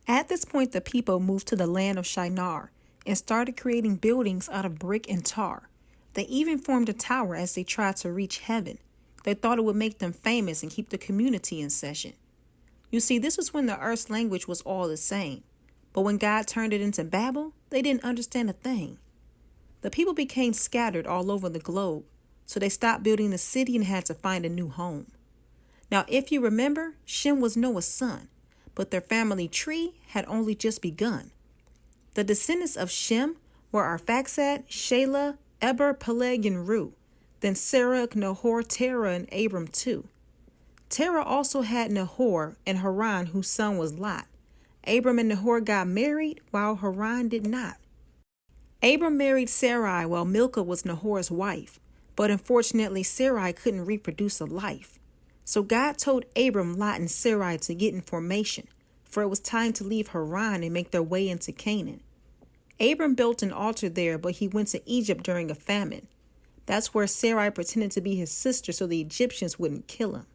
At this point, the people moved to the land of Shinar and started creating buildings out of brick and tar. They even formed a tower as they tried to reach heaven. They thought it would make them famous and keep the community in session. You see, this was when the earth's language was all the same. But when God turned it into Babel, they didn't understand a thing. The people became scattered all over the globe, so they stopped building the city and had to find a new home. Now, if you remember, Shem was Noah's son, but their family tree had only just begun. The descendants of Shem were Arphaxad, Shelah, Eber, Peleg, and Ru. Then Serach, Nahor, Terah, and Abram too. Terah also had Nahor and Haran, whose son was Lot. Abram and Nahor got married, while Haran did not. Abram married Sarai while Milcah was Nahor's wife, but unfortunately Sarai couldn't reproduce a life. So God told Abram, Lot, and Sarai to get in formation, for it was time to leave Haran and make their way into Canaan. Abram built an altar there, but he went to Egypt during a famine. That's where Sarai pretended to be his sister so the Egyptians wouldn't kill him.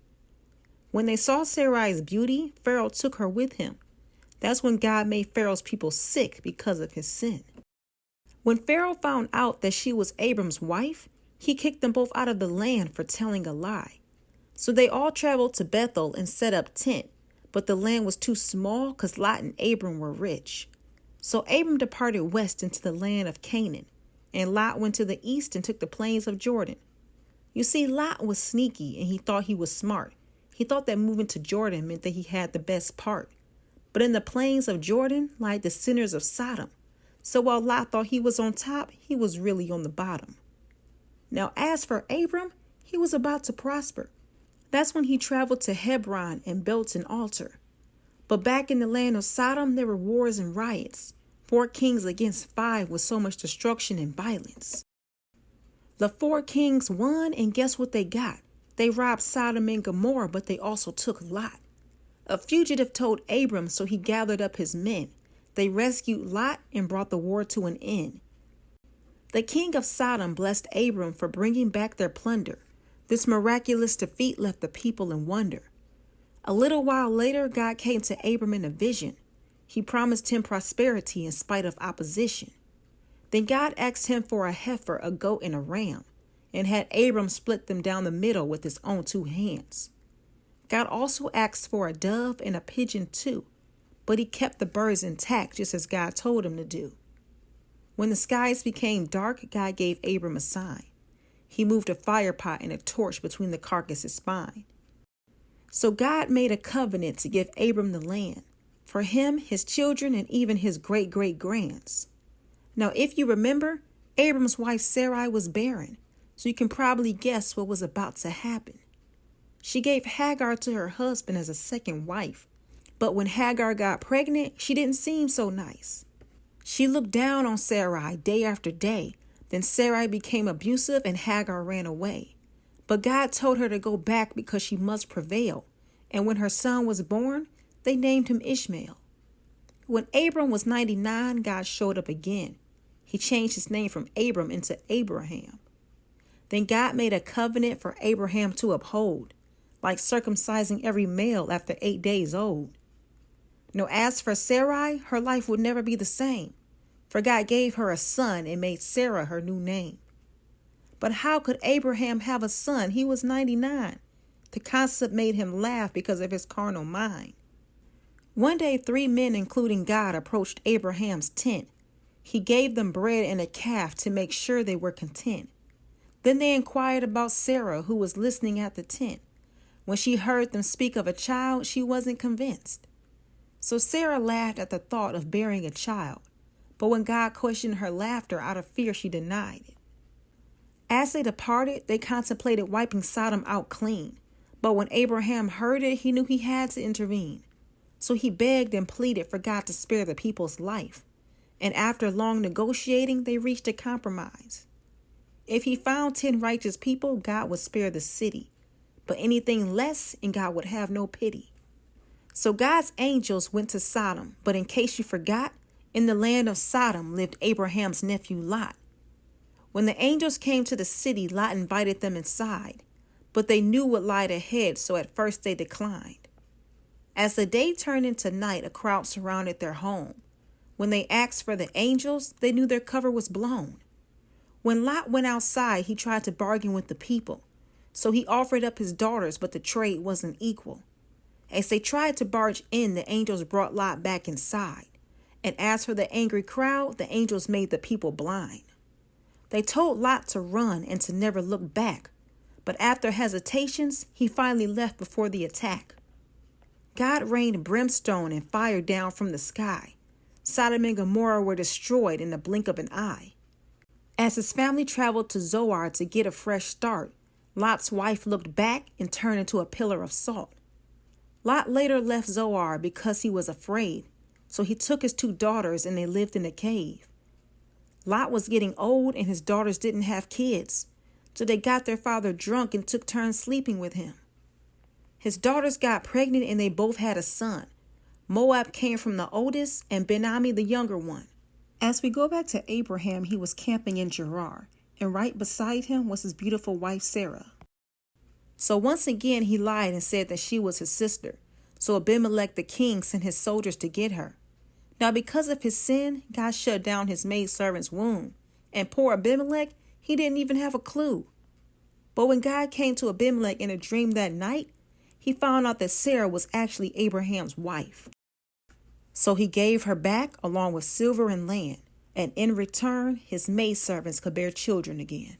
When they saw Sarai's beauty, Pharaoh took her with him. That's when God made Pharaoh's people sick because of his sin. When Pharaoh found out that she was Abram's wife, he kicked them both out of the land for telling a lie. So they all traveled to Bethel and set up tent, but the land was too small because Lot and Abram were rich. So Abram departed west into the land of Canaan, and Lot went to the east and took the plains of Jordan. You see, Lot was sneaky and he thought he was smart. He thought that moving to Jordan meant that he had the best part. But in the plains of Jordan lie the sinners of Sodom. So while Lot thought he was on top, he was really on the bottom. Now as for Abram, he was about to prosper. That's when he traveled to Hebron and built an altar. But back in the land of Sodom, there were wars and riots. 4 kings against 5 with so much destruction and violence. The 4 kings won, and guess what they got? They robbed Sodom and Gomorrah, but they also took Lot. A fugitive told Abram, so he gathered up his men. They rescued Lot and brought the war to an end. The king of Sodom blessed Abram for bringing back their plunder. This miraculous defeat left the people in wonder. A little while later, God came to Abram in a vision. He promised him prosperity in spite of opposition. Then God asked him for a heifer, a goat, and a ram, and had Abram split them down the middle with his own 2 hands. God also asked for a dove and a pigeon too, but he kept the birds intact just as God told him to do. When the skies became dark, God gave Abram a sign. He moved a fire pot and a torch between the carcass's spine. So God made a covenant to give Abram the land, for him, his children, and even his great-great-grands. Now, if you remember, Abram's wife Sarai was barren, so you can probably guess what was about to happen. She gave Hagar to her husband as a second wife, but when Hagar got pregnant, she didn't seem so nice. She looked down on Sarai day after day. Then Sarai became abusive and Hagar ran away. But God told her to go back because she must prevail. And when her son was born, they named him Ishmael. When Abram was 99, God showed up again. He changed his name from Abram into Abraham. Then God made a covenant for Abraham to uphold, like circumcising every male after 8 days old. Now, as for Sarai, her life would never be the same, for God gave her a son and made Sarah her new name. But how could Abraham have a son? He was 99. The concept made him laugh because of his carnal mind. One day, 3 men, including God, approached Abraham's tent. He gave them bread and a calf to make sure they were content. Then they inquired about Sarah, who was listening at the tent. When she heard them speak of a child, she wasn't convinced. So Sarah laughed at the thought of bearing a child. But when God questioned her laughter out of fear, she denied it. As they departed, they contemplated wiping Sodom out clean. But when Abraham heard it, he knew he had to intervene. So he begged and pleaded for God to spare the people's life. And after long negotiating, they reached a compromise. If he found 10 righteous people, God would spare the city. But anything less, and God would have no pity. So God's angels went to Sodom. But in case you forgot, in the land of Sodom lived Abraham's nephew Lot. When the angels came to the city, Lot invited them inside. But they knew what lied ahead, so at first they declined. As the day turned into night, a crowd surrounded their home. When they asked for the angels, they knew their cover was blown. When Lot went outside, he tried to bargain with the people. So he offered up his daughters, but the trade wasn't equal. As they tried to barge in, the angels brought Lot back inside. And as for the angry crowd, the angels made the people blind. They told Lot to run and to never look back. But after hesitations, he finally left before the attack. God rained brimstone and fire down from the sky. Sodom and Gomorrah were destroyed in the blink of an eye. As his family traveled to Zoar to get a fresh start, Lot's wife looked back and turned into a pillar of salt. Lot later left Zoar because he was afraid, so he took his 2 daughters and they lived in a cave. Lot was getting old and his daughters didn't have kids, so they got their father drunk and took turns sleeping with him. His daughters got pregnant and they both had a son. Moab came from the oldest and Ben-Ammi the younger one. As we go back to Abraham, he was camping in Gerar, and right beside him was his beautiful wife Sarah. So once again he lied and said that she was his sister. So Abimelech the king sent his soldiers to get her. Now because of his sin, God shut down his maidservant's womb. And poor Abimelech, he didn't even have a clue. But when God came to Abimelech in a dream that night, he found out that Sarah was actually Abraham's wife. So he gave her back along with silver and land, and in return, his maidservants could bear children again.